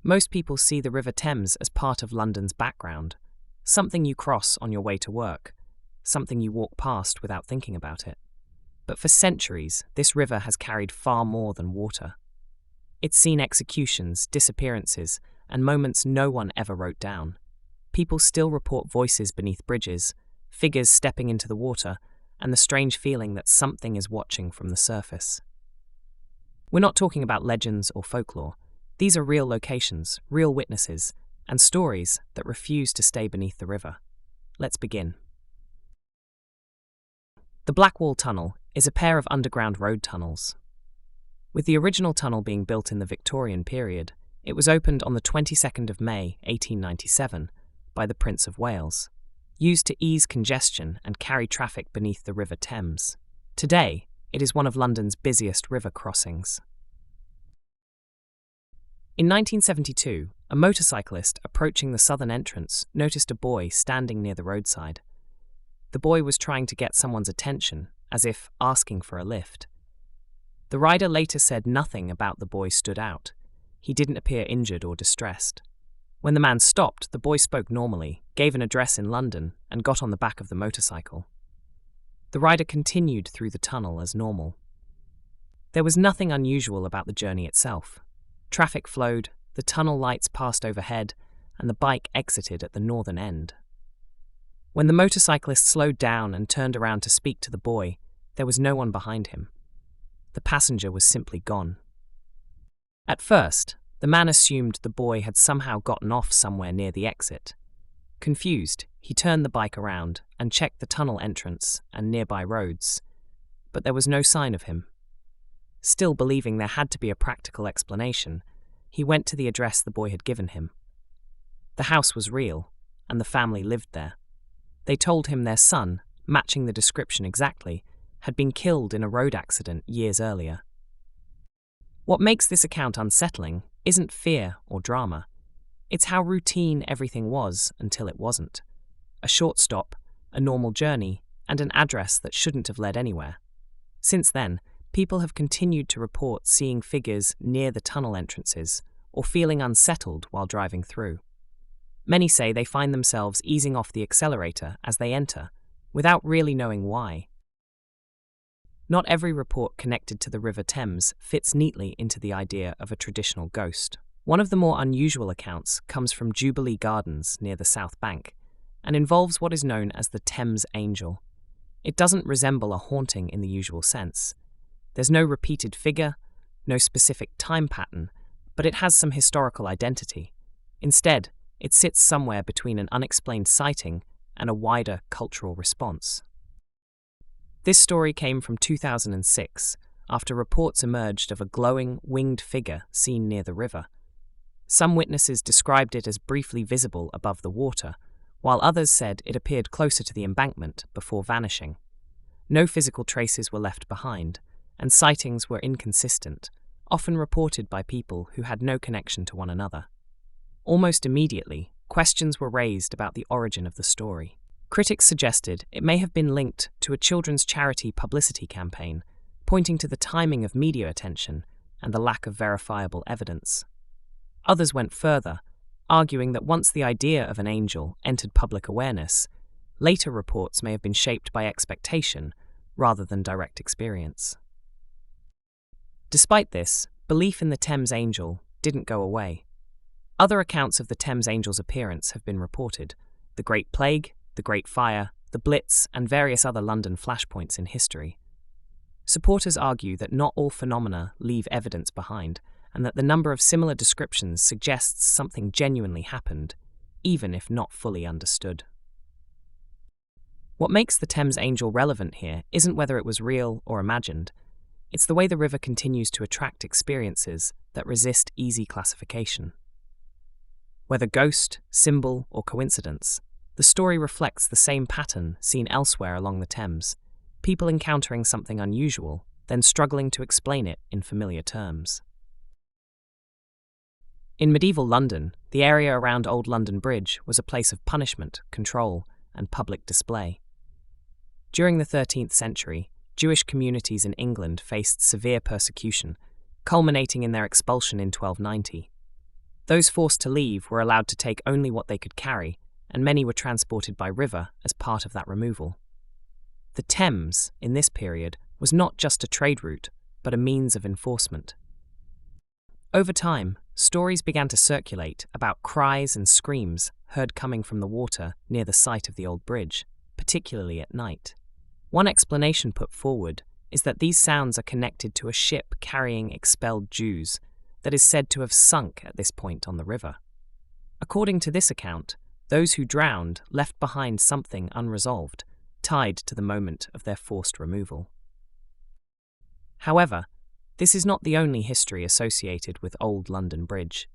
Most people see the River Thames as part of London's background, something you cross on your way to work, something you walk past without thinking about it. But for centuries, this river has carried far more than water. It's seen executions, disappearances, and moments no one ever wrote down. People still report voices beneath bridges, figures stepping into the water, and the strange feeling that something is watching from the surface. We're not talking about legends or folklore. These are real locations, real witnesses, and stories that refuse to stay beneath the river. Let's begin. The Blackwall Tunnel is a pair of underground road tunnels. With the original tunnel being built in the Victorian period, it was opened on the 22nd of May, 1897, by the Prince of Wales, used to ease congestion and carry traffic beneath the River Thames. Today, it is one of London's busiest river crossings. In 1972, a motorcyclist approaching the southern entrance noticed a boy standing near the roadside. The boy was trying to get someone's attention, as if asking for a lift. The rider later said nothing about the boy stood out. He didn't appear injured or distressed. When the man stopped, the boy spoke normally, gave an address in London, and got on the back of the motorcycle. The rider continued through the tunnel as normal. There was nothing unusual about the journey itself. Traffic flowed, the tunnel lights passed overhead, and the bike exited at the northern end. When the motorcyclist slowed down and turned around to speak to the boy, there was no one behind him. The passenger was simply gone. At first, the man assumed the boy had somehow gotten off somewhere near the exit. Confused, he turned the bike around and checked the tunnel entrance and nearby roads, but there was no sign of him. Still believing there had to be a practical explanation, he went to the address the boy had given him. The house was real, and the family lived there. They told him their son, matching the description exactly, had been killed in a road accident years earlier. What makes this account unsettling isn't fear or drama. It's how routine everything was until it wasn't. A short stop, a normal journey, and an address that shouldn't have led anywhere. Since then, people have continued to report seeing figures near the tunnel entrances or feeling unsettled while driving through. Many say they find themselves easing off the accelerator as they enter, without really knowing why. Not every report connected to the River Thames fits neatly into the idea of a traditional ghost. One of the more unusual accounts comes from Jubilee Gardens near the South Bank and involves what is known as the Thames Angel. It doesn't resemble a haunting in the usual sense. There's no repeated figure, no specific time pattern, but it has some historical identity. Instead, it sits somewhere between an unexplained sighting and a wider cultural response. This story came from 2006, after reports emerged of a glowing, winged figure seen near the river. Some witnesses described it as briefly visible above the water, while others said it appeared closer to the embankment before vanishing. No physical traces were left behind, and sightings were inconsistent, often reported by people who had no connection to one another. Almost immediately, questions were raised about the origin of the story. Critics suggested it may have been linked to a children's charity publicity campaign, pointing to the timing of media attention and the lack of verifiable evidence. Others went further, arguing that once the idea of an angel entered public awareness, later reports may have been shaped by expectation rather than direct experience. Despite this, belief in the Thames Angel didn't go away. Other accounts of the Thames Angel's appearance have been reported: the Great Plague, the Great Fire, the Blitz, and various other London flashpoints in history. Supporters argue that not all phenomena leave evidence behind, and that the number of similar descriptions suggests something genuinely happened, even if not fully understood. What makes the Thames Angel relevant here isn't whether it was real or imagined. It's the way the river continues to attract experiences that resist easy classification. Whether ghost, symbol, or coincidence, the story reflects the same pattern seen elsewhere along the Thames: people encountering something unusual, then struggling to explain it in familiar terms. In medieval London, the area around Old London Bridge was a place of punishment, control, and public display. During the 13th century, Jewish communities in England faced severe persecution, culminating in their expulsion in 1290. Those forced to leave were allowed to take only what they could carry, and many were transported by river as part of that removal. The Thames, in this period, was not just a trade route, but a means of enforcement. Over time, stories began to circulate about cries and screams heard coming from the water near the site of the old bridge, particularly at night. One explanation put forward is that these sounds are connected to a ship carrying expelled Jews that is said to have sunk at this point on the river. According to this account, those who drowned left behind something unresolved, tied to the moment of their forced removal. However, this is not the only history associated with Old London Bridge.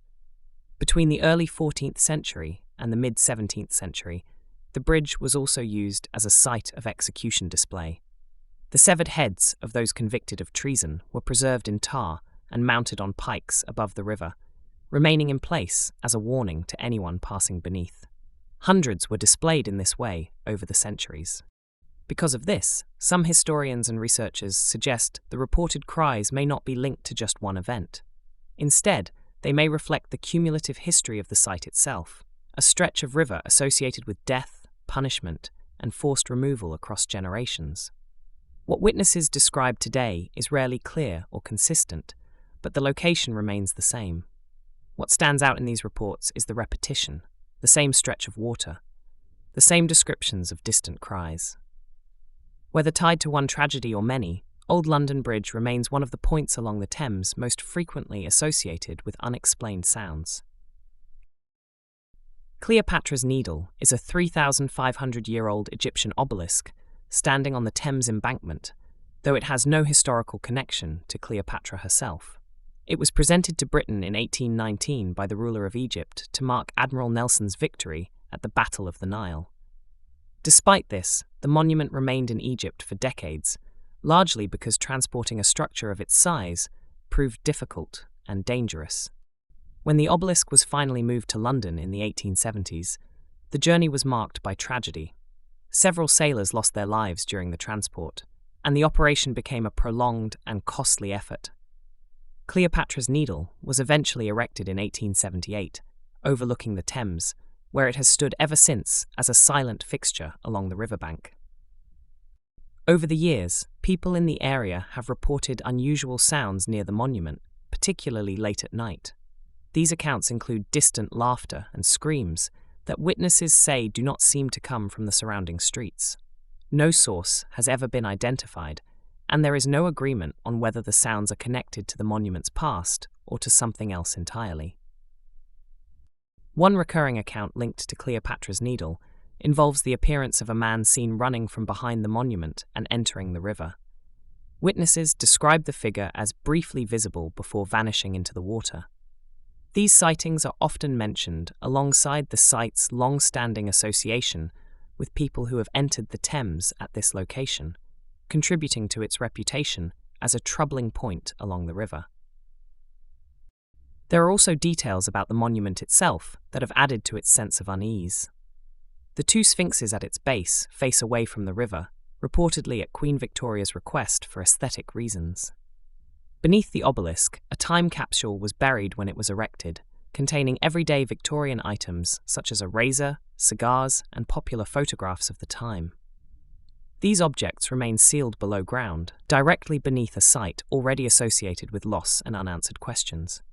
Between the early 14th century and the mid-17th century, the bridge was also used as a site of execution display. The severed heads of those convicted of treason were preserved in tar and mounted on pikes above the river, remaining in place as a warning to anyone passing beneath. Hundreds were displayed in this way over the centuries. Because of this, some historians and researchers suggest the reported cries may not be linked to just one event. Instead, they may reflect the cumulative history of the site itself, a stretch of river associated with death, punishment, and forced removal across generations. What witnesses describe today is rarely clear or consistent, but the location remains the same. What stands out in these reports is the repetition, the same stretch of water, the same descriptions of distant cries. Whether tied to one tragedy or many, Old London Bridge remains one of the points along the Thames most frequently associated with unexplained sounds. Cleopatra's Needle is a 3,500-year-old Egyptian obelisk standing on the Thames embankment, though it has no historical connection to Cleopatra herself. It was presented to Britain in 1819 by the ruler of Egypt to mark Admiral Nelson's victory at the Battle of the Nile. Despite this, the monument remained in Egypt for decades, largely because transporting a structure of its size proved difficult and dangerous. When the obelisk was finally moved to London in the 1870s, the journey was marked by tragedy. Several sailors lost their lives during the transport, and the operation became a prolonged and costly effort. Cleopatra's Needle was eventually erected in 1878, overlooking the Thames, where it has stood ever since as a silent fixture along the riverbank. Over the years, people in the area have reported unusual sounds near the monument, particularly late at night. These accounts include distant laughter and screams that witnesses say do not seem to come from the surrounding streets. No source has ever been identified, and there is no agreement on whether the sounds are connected to the monument's past or to something else entirely. One recurring account linked to Cleopatra's Needle involves the appearance of a man seen running from behind the monument and entering the river. Witnesses describe the figure as briefly visible before vanishing into the water. These sightings are often mentioned alongside the site's long-standing association with people who have entered the Thames at this location, contributing to its reputation as a troubling point along the river. There are also details about the monument itself that have added to its sense of unease. The two sphinxes at its base face away from the river, reportedly at Queen Victoria's request for aesthetic reasons. Beneath the obelisk, a time capsule was buried when it was erected, containing everyday Victorian items such as a razor, cigars, and popular photographs of the time. These objects remain sealed below ground, directly beneath a site already associated with loss and unanswered questions.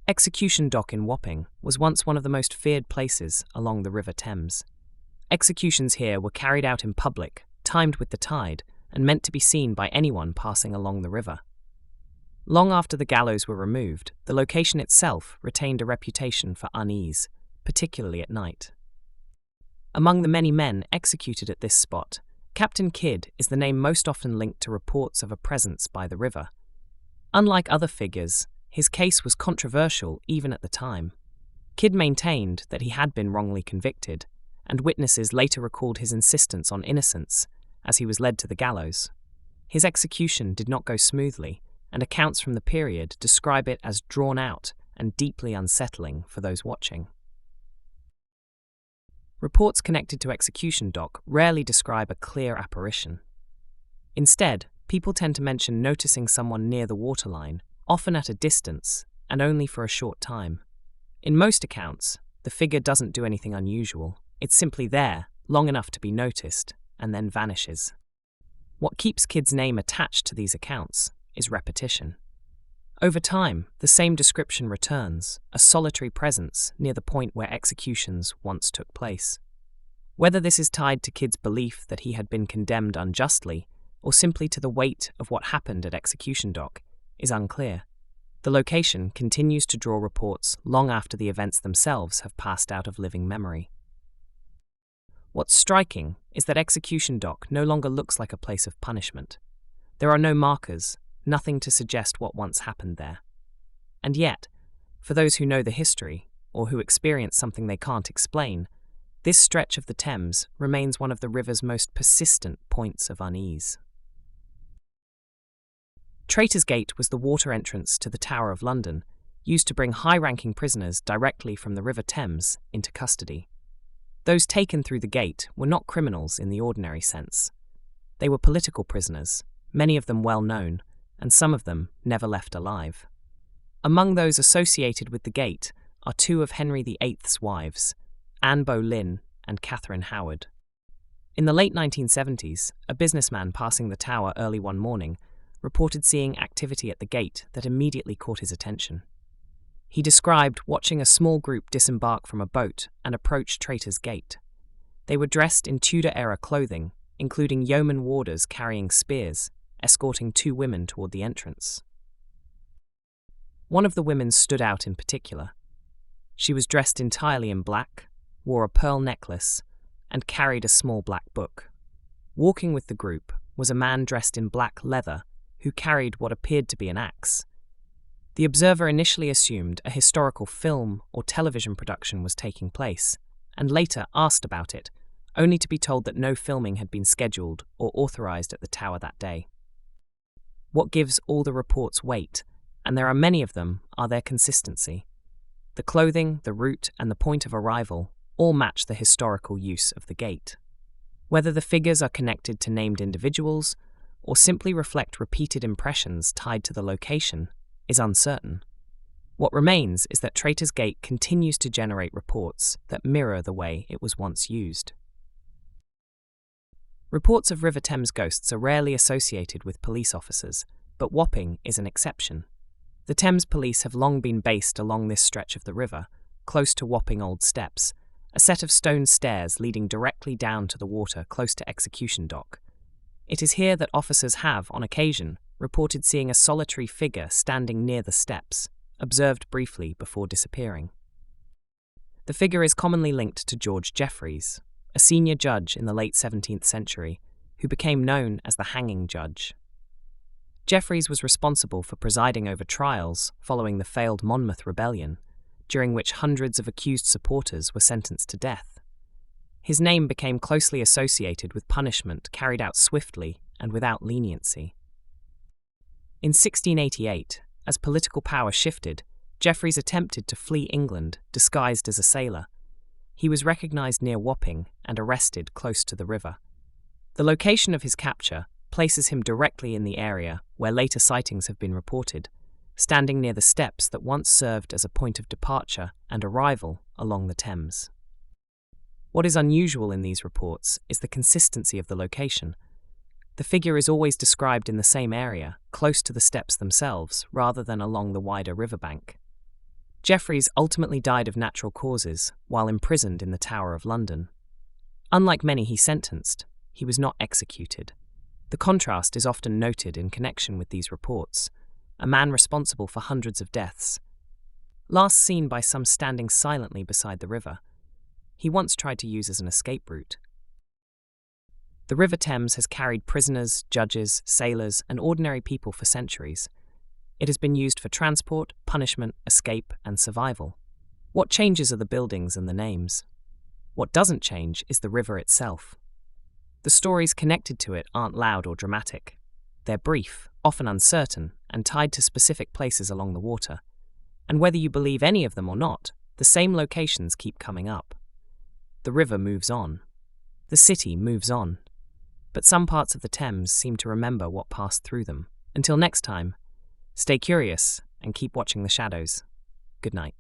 Execution Dock in Wapping was once one of the most feared places along the River Thames. Executions here were carried out in public, timed with the tide, and meant to be seen by anyone passing along the river. Long after the gallows were removed, the location itself retained a reputation for unease, particularly at night. Among the many men executed at this spot, Captain Kidd is the name most often linked to reports of a presence by the river. Unlike other figures, his case was controversial even at the time. Kidd maintained that he had been wrongly convicted, and witnesses later recalled his insistence on innocence as he was led to the gallows. His execution did not go smoothly, and accounts from the period describe it as drawn out and deeply unsettling for those watching. Reports connected to Execution Dock rarely describe a clear apparition. Instead, people tend to mention noticing someone near the waterline often at a distance and only for a short time. In most accounts, the figure doesn't do anything unusual. It's simply there, long enough to be noticed, and then vanishes. What keeps kids' name attached to these accounts is repetition. Over time, the same description returns, a solitary presence near the point where executions once took place. Whether this is tied to kids' belief that he had been condemned unjustly, or simply to the weight of what happened at execution dock, is unclear. The location continues to draw reports long after the events themselves have passed out of living memory. What's striking is that execution dock no longer looks like a place of punishment. There are no markers, nothing to suggest what once happened there. And yet, for those who know the history, or who experience something they can't explain, this stretch of the Thames remains one of the river's most persistent points of unease. Traitors Gate was the water entrance to the Tower of London, used to bring high-ranking prisoners directly from the River Thames into custody. Those taken through the gate were not criminals in the ordinary sense. They were political prisoners, many of them well known, and some of them never left alive. Among those associated with the gate are two of Henry VIII's wives, Anne Boleyn and Catherine Howard. In the late 1970s, a businessman passing the tower early one morning reported seeing activity at the gate that immediately caught his attention. He described watching a small group disembark from a boat and approach Traitors Gate. They were dressed in Tudor-era clothing, including yeoman warders carrying spears, escorting two women toward the entrance. One of the women stood out in particular. She was dressed entirely in black, wore a pearl necklace, and carried a small black book. Walking with the group was a man dressed in black leather who carried what appeared to be an axe. The observer initially assumed a historical film or television production was taking place, and later asked about it, only to be told that no filming had been scheduled or authorized at the tower that day. What gives all the reports weight, and there are many of them, are their consistency. The clothing, the route, and the point of arrival all match the historical use of the gate. Whether the figures are connected to named individuals or simply reflect repeated impressions tied to the location is uncertain. What remains is that Traitors Gate continues to generate reports that mirror the way it was once used. Reports of River Thames ghosts are rarely associated with police officers, but Wapping is an exception. The Thames police have long been based along this stretch of the river, close to Wapping Old Steps, a set of stone stairs leading directly down to the water close to execution dock. It is here that officers have, on occasion, reported seeing a solitary figure standing near the steps, observed briefly before disappearing. The figure is commonly linked to George Jeffreys, a senior judge in the late 17th century, who became known as the hanging judge. Jeffreys was responsible for presiding over trials following the failed Monmouth Rebellion, during which hundreds of accused supporters were sentenced to death. His name became closely associated with punishment carried out swiftly and without leniency. In 1688, as political power shifted, Jeffreys attempted to flee England disguised as a sailor. He was recognized near Wapping and arrested close to the river. The location of his capture places him directly in the area where later sightings have been reported, standing near the steps that once served as a point of departure and arrival along the Thames. What is unusual in these reports is the consistency of the location. The figure is always described in the same area, close to the steps themselves, rather than along the wider riverbank. Jeffreys ultimately died of natural causes while imprisoned in the Tower of London. Unlike many he sentenced, he was not executed. The contrast is often noted in connection with these reports, a man responsible for hundreds of deaths. Last seen by some standing silently beside the river, he once tried to use as an escape route. The River Thames has carried prisoners, judges, sailors, and ordinary people for centuries. It has been used for transport, punishment, escape, and survival. What changes are the buildings and the names. What doesn't change is the river itself. The stories connected to it aren't loud or dramatic. They're brief, often uncertain, and tied to specific places along the water. And whether you believe any of them or not, the same locations keep coming up. The river moves on. The city moves on. But some parts of the Thames seem to remember what passed through them. Until next time, Stay curious and keep watching the shadows. Good night.